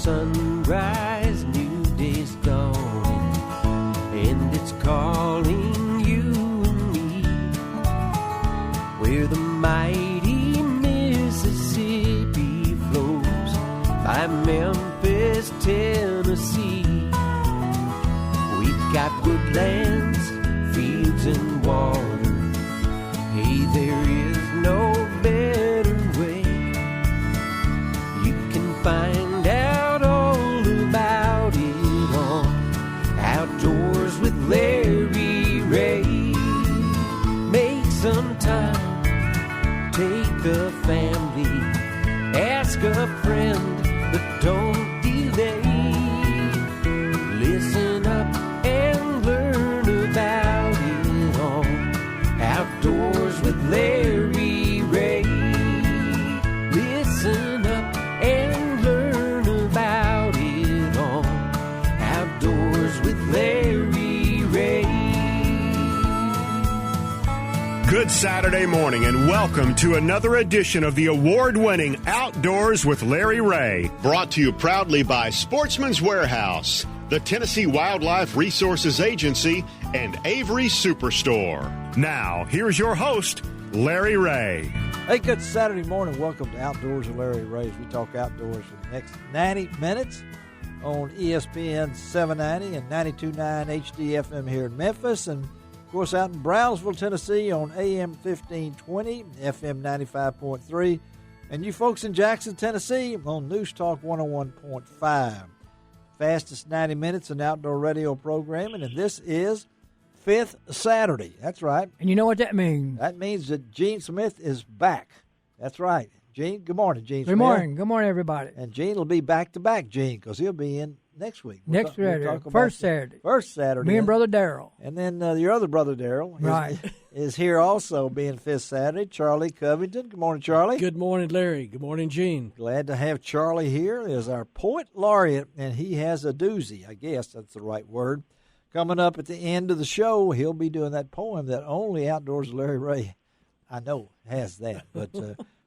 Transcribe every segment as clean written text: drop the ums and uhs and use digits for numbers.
sunrise, new day's dawning, and it's calling you and me, where the mighty Mississippi flows by Memphis, Tennessee. We've got woodlands, fields, and water. Hey, there is no better way. You can find out all about it on Outdoors with Larry Ray. Make some time, take the family, ask a friend, but don't delay. Listen up and learn about it all. Outdoors with Larry Ray. Listen up and learn about it all. Outdoors with Larry Ray. Good Saturday morning and welcome to another edition of the award-winning Outdoors with Larry Ray. Brought to you proudly by Sportsman's Warehouse, the Tennessee Wildlife Resources Agency, and Avery Superstore. Now, here's your host, Larry Ray. Hey, good Saturday morning. Welcome to Outdoors with Larry Ray. We talk outdoors for the next 90 minutes on ESPN 790 and 92.9 HD-FM here in Memphis. And, of course, out in Brownsville, Tennessee on AM 1520, FM 95.3. And you folks in Jackson, Tennessee on News Talk 101.5. Fastest 90 minutes in outdoor radio programming, and this is Fifth Saturday. That's right. And you know what that means? That means that Gene Smith is back. That's right. Gene, good morning, Gene Smith. Good morning. Good morning, everybody. And Gene will be back-to-back, Gene, because he'll be in next week. Next Saturday. First Saturday. First Saturday. Me and Brother Darrell. And then your other brother, Darrell, right, is here also being Fifth Saturday, Charlie Covington. Good morning, Charlie. Good morning, Larry. Good morning, Gene. Glad to have Charlie here. Is our poet laureate, and he has a doozy. I guess that's the right word. Coming up at the end of the show, he'll be doing that poem that only Outdoors Larry Ray, I know, has that. But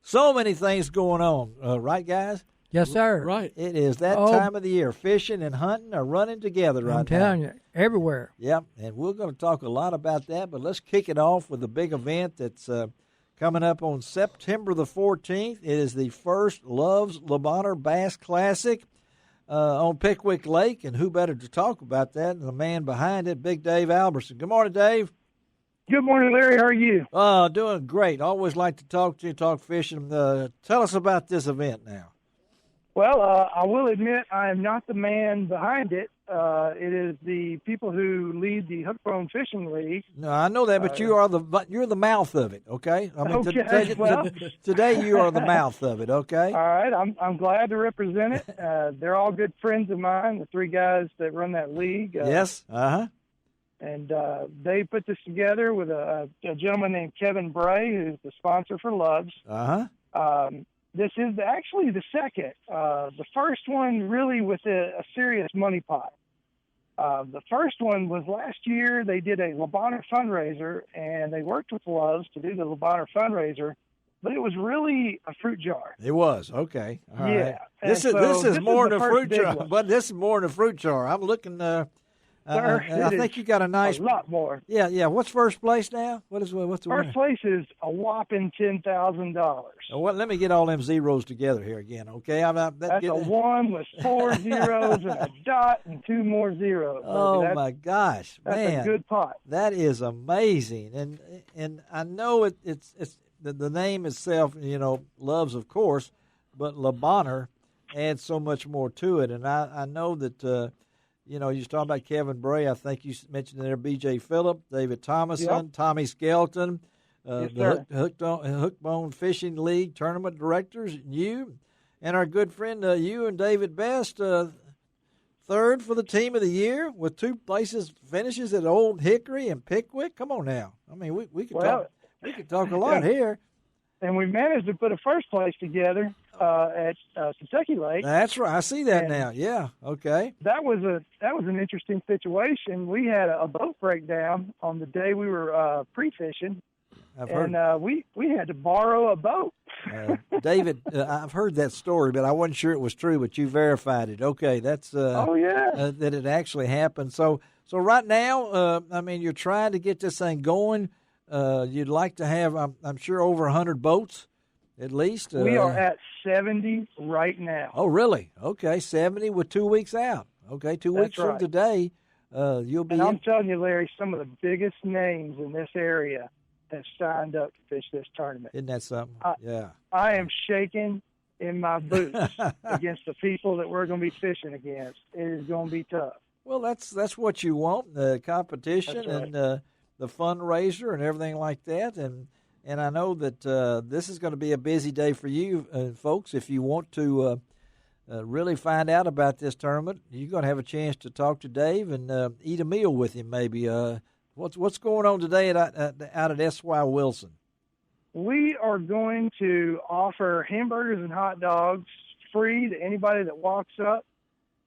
so many things going on, right, guys? Yes, sir. Right. It is that time of the year. Fishing and hunting are running together right now. I'm telling you, everywhere. Yep, and we're going to talk a lot about that, but let's kick it off with a big event that's coming up on September the 14th. It is the first Love's LeBonner Bass Classic on Pickwick Lake, and who better to talk about that than the man behind it, Big Dave Alberson. Good morning, Dave. Good morning, Larry. How are you? Doing great. Always like to talk to you, talk fishing. Tell us about this event now. Well, I will admit I am not the man behind it. It is the people who lead the Hookbone Fishing League. No, I know that, but you're the mouth of it, okay? I mean, okay. Today you are the mouth of it, okay? All right, I'm glad to represent it. They're all good friends of mine, the three guys that run that league. Yes, And they put this together with a gentleman named Kevin Bray, who's the sponsor for Love's. This is actually the second. The first one really with a serious money pot. The first one was last year. They did a LeBonner fundraiser, and they worked with Love's to do the LeBonner fundraiser, but it was really a fruit jar. It was, okay. All yeah. Right. This is more than a fruit jar, but this is more than a fruit jar. I'm looking I think you got a nice. A lot more. Yeah. What's first place now? What's the first winner? place is a whopping $10,000. Well, let me get all them zeros together here again, okay? That's a 1 with 4 zeros and a dot and 2 more zeros. Oh my gosh, that's man! That's a good pot. That is amazing, and I know it's the name itself, Love's, of course, but LeBonner adds so much more to it, and I know that. You was talking about Kevin Bray. I think you mentioned there B.J. Phillip, David Thomason, yep. Tommy Skelton, yes, the Hookbone Fishing League tournament directors, you, and our good friend, you and David Best, third for the team of the year with 2 places finishes at Old Hickory and Pickwick. Come on now. I mean, we could talk a lot here. And we managed to put a first place together at Kentucky Lake. That's right. I see that now. Yeah. Okay. That was an interesting situation. We had a boat breakdown on the day we were pre-fishing, and we had to borrow a boat David, I've heard that story, but I wasn't sure it was true, but you verified it. Okay, that's that it actually happened. So right now, I mean, you're trying to get this thing going. You'd like to have, I'm sure, over 100 boats at least. We are at 70 right now. Oh, really? Okay, 70 with 2 weeks out. Okay, 2 weeks from today, you'll be. And I'm telling you, Larry, some of the biggest names in this area have signed up to fish this tournament. Isn't that something? Yeah. I am shaking in my boots against the people that we're going to be fishing against. It is going to be tough. Well, that's what you want, the competition right. and the fundraiser and everything like that. And I know that this is going to be a busy day for you folks. If you want to really find out about this tournament, you're going to have a chance to talk to Dave and eat a meal with him maybe. What's going on today out at S.Y. Wilson? We are going to offer hamburgers and hot dogs free to anybody that walks up,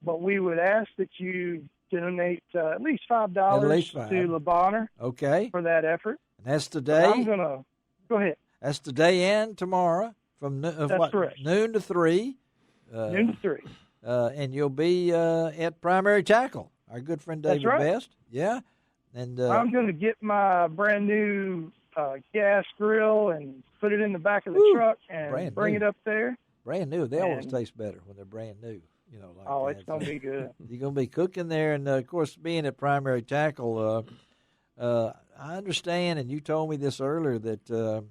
but we would ask that you donate at least $5 to Le Bonheur for that effort. And that's today? I'm going to – go ahead. That's today and tomorrow from correct. Noon to 3. Noon to 3. And you'll be at Primary Tackle, our good friend David Best. Yeah. And I'm going to get my brand new gas grill and put it in the back of the truck and bring it up there. Brand new. They always taste better when they're brand new. You know, like it's going to be good. You're going to be cooking there. And, of course, being at Primary Tackle, I understand, and you told me this earlier, that,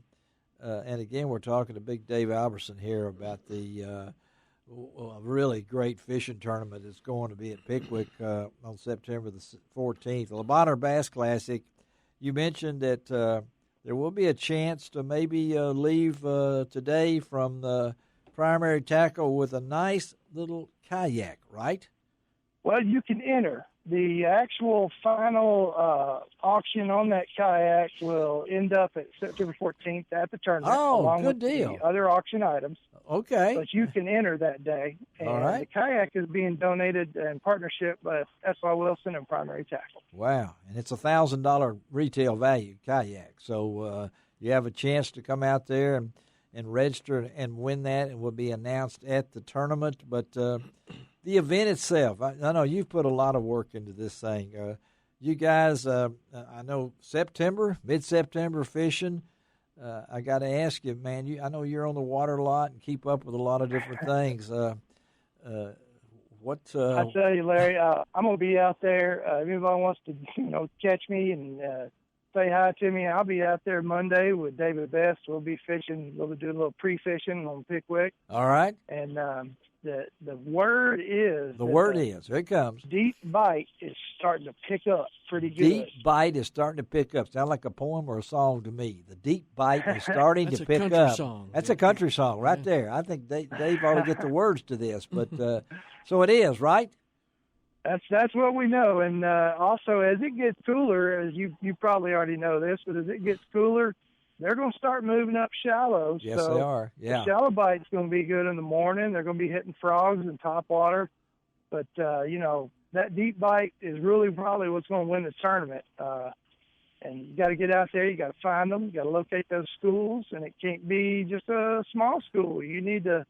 and again, we're talking to Big Dave Alberson here about the really great fishing tournament that's going to be at Pickwick on September the 14th. The Le Bonheur Bass Classic, you mentioned that there will be a chance to maybe leave today from the Primary Tackle with a nice little kayak, right? Well, you can enter. The actual final auction on that kayak will end up at September 14th at the tournament. Oh, good deal. The other auction items. Okay. But you can enter that day. And all right. The kayak is being donated in partnership with S.Y. Wilson and Primary Tackle. Wow. And it's $1,000 retail value kayak. So you have a chance to come out there and register and win that. It will be announced at the tournament. But the event itself, I know you've put a lot of work into this thing. You guys, I know mid-September fishing. I got to ask you, man, I know you're on the water a lot and keep up with a lot of different things. I tell you, Larry, I'm going to be out there. If anybody wants to, catch me and say hi to me, I'll be out there Monday with David Best. We'll be fishing. We'll do a little pre-fishing on Pickwick. All right. And the word is... Here it comes. Deep bite is starting to pick up pretty good. Deep bite is starting to pick up. Sound like a poem or a song to me. The deep bite is starting to pick up. Song. That's a country song right there. I think Dave ought to get the words to this. But so it is, right? That's what we know. And also, as it gets cooler, as you probably already know this, but as it gets cooler, they're going to start moving up shallow. Yes, so they are. Yeah. The shallow bite's going to be good in the morning. They're going to be hitting frogs and topwater. But, that deep bite is really probably what's going to win the tournament. And you got to get out there. You got to find them. You got to locate those schools. And it can't be just a small school. You need to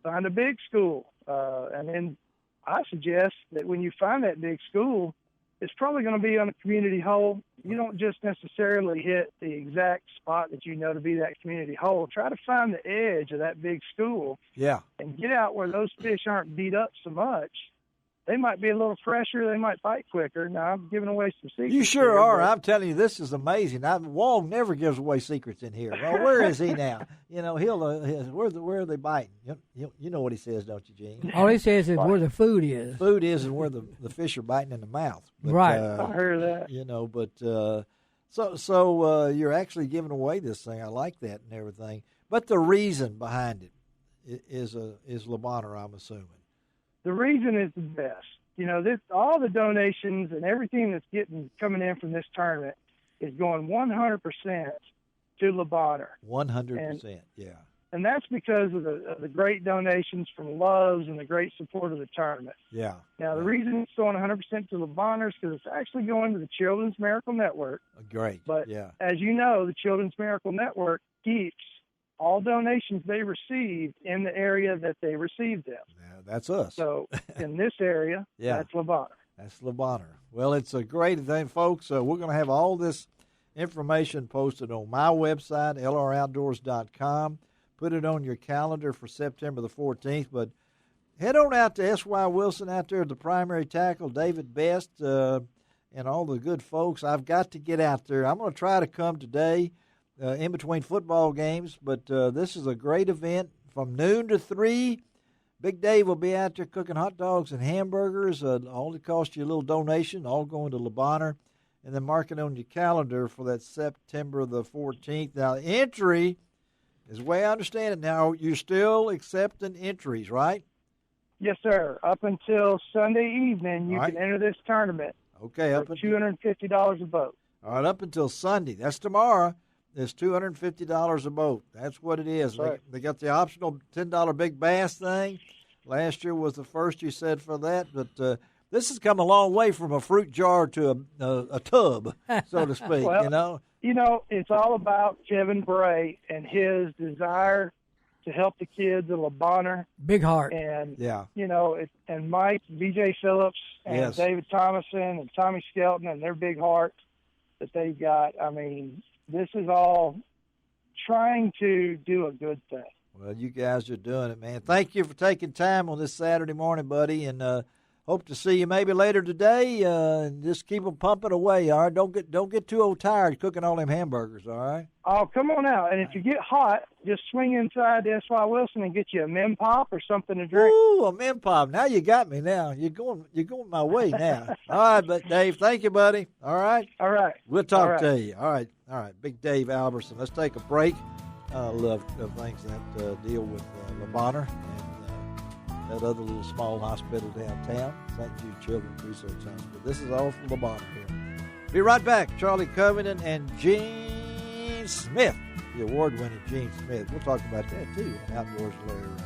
find a big school. And then I suggest that when you find that big school, it's probably going to be on a community hole. You don't just necessarily hit the exact spot that you know to be that community hole. Try to find the edge of that big school. Yeah. And get out where those fish aren't beat up so much. They might be a little fresher. They might bite quicker. Now, I'm giving away some secrets. You sure are. I'm telling you, this is amazing. Wong never gives away secrets in here. Well, where is he now? He'll where are they biting? You know what he says, don't you, Gene? All he says is where the food is. Food is and where the fish are biting in the mouth. But, right. I heard that. So you're actually giving away this thing. I like that and everything. But the reason behind it is Le Bonheur, I'm assuming. The reason is the best. All the donations and everything that's coming in from this tournament is going 100% to Le Bonheur. 100%, yeah. And that's because of the great donations from Loves and the great support of the tournament. Yeah. Now, the reason it's going 100% to Le Bonheur is because it's actually going to the Children's Miracle Network. Great, But yeah. as you know, the Children's Miracle Network keeps all donations they received in the area that they received them. Yeah, that's us. So in this area, that's Le Bonheur. That's Le Bonheur. Well, it's a great thing, folks. We're going to have all this information posted on my website, lroutdoors.com. Put it on your calendar for September the 14th. But head on out to S.Y. Wilson out there at the primary tackle, David Best, and all the good folks. I've got to get out there. I'm going to try to come today in between football games, but this is a great event from noon to 3. Big Dave will be out there cooking hot dogs and hamburgers. Only cost you a little donation, all going to Le Bonheur. And then mark it on your calendar for that September the 14th. Now, entry is the way I understand it now. You're still accepting entries, right? Yes, sir. Up until Sunday evening, you can enter this tournament. Okay, for $250 a boat. All right, up until Sunday. That's tomorrow. It's $250 a boat. That's what it is. Right. They got the optional $10 big bass thing. Last year was the first you said for that, but this has come a long way from a fruit jar to a tub, so to speak. Well, it's all about Kevin Bray and his desire to help the kids in Le Bonheur. Big heart. And, and Mike, B.J. Phillips, and David Thomason, and Tommy Skelton, and their big heart that they've got. I mean, this is all trying to do a good thing. Well, you guys are doing it, man. Thank you for taking time on this Saturday morning, buddy, and hope to see you maybe later today. And just keep them pumping away, all right? Don't get too old tired cooking all them hamburgers, all right? Oh, come on out. And if you get hot, just swing inside the S.Y. Wilson and get you a Mem Pop or something to drink. Ooh, a Mem Pop. Now you got me now. You're going my way now. All right, but Dave, thank you, buddy. All right? All right. We'll talk to you. All right. Big Dave Alberson. Let's take a break. I love things that deal with Le Bonheur and that other little small hospital downtown, St. Jude Children's Research Hospital. This is all from Le Bonheur here. Be right back. Charlie Covington and Gene Smith, the award-winning Gene Smith. We'll talk about that, too, on Outdoors with Larry Ray.